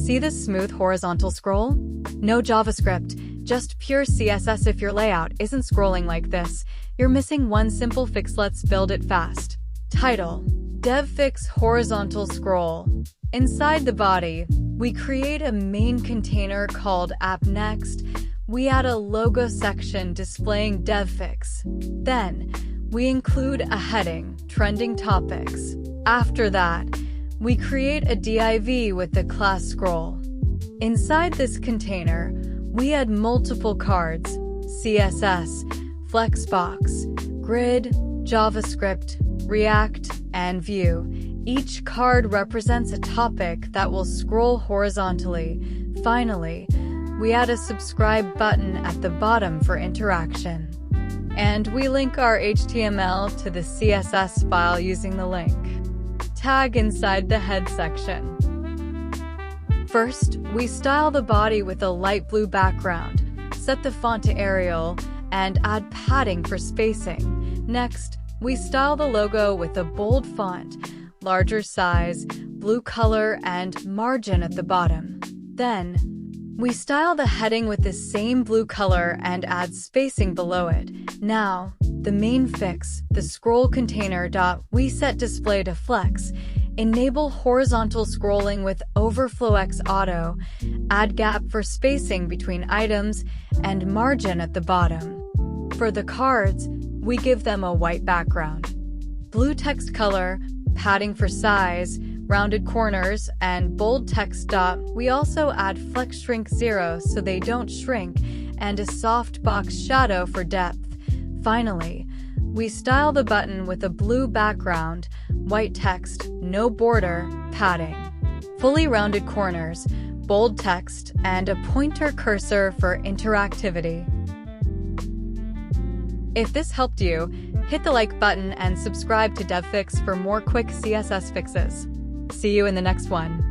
See this smooth horizontal scroll? No JavaScript, just pure CSS. If your layout isn't scrolling like this, you're missing one simple fix. Let's build it fast. Title: Dev Fix Horizontal Scroll. Inside the body, we create a main container called app. Next, we add a logo section displaying DevFix. Then, we include a heading, Trending Topics. After that, we create a div with the class scroll. Inside this container, we add multiple cards, CSS, Flexbox, Grid, JavaScript, React, and Vue. Each card represents a topic that will scroll horizontally. Finally, we add a subscribe button at the bottom for interaction. And we link our HTML to the CSS file using the link. Tag inside the head section. First, we style the body with a light blue background, set the font to Arial, and add padding for spacing. Next, we style the logo with a bold font, larger size, blue color, and margin at the bottom. Then, we style the heading with the same blue color and add spacing below it. Now, the main fix, the scroll container. We set display to flex, enable horizontal scrolling with overflow-x auto, add gap for spacing between items, and margin at the bottom. For the cards, we give them a white background, blue text color, padding for size, rounded corners, and bold text. We also add flex shrink 0 so they don't shrink, and a soft box shadow for depth. Finally, we style the button with a blue background, white text, no border, padding, fully rounded corners, bold text, and a pointer cursor for interactivity. If this helped you, hit the like button and subscribe to DevFix for more quick CSS fixes. See you in the next one.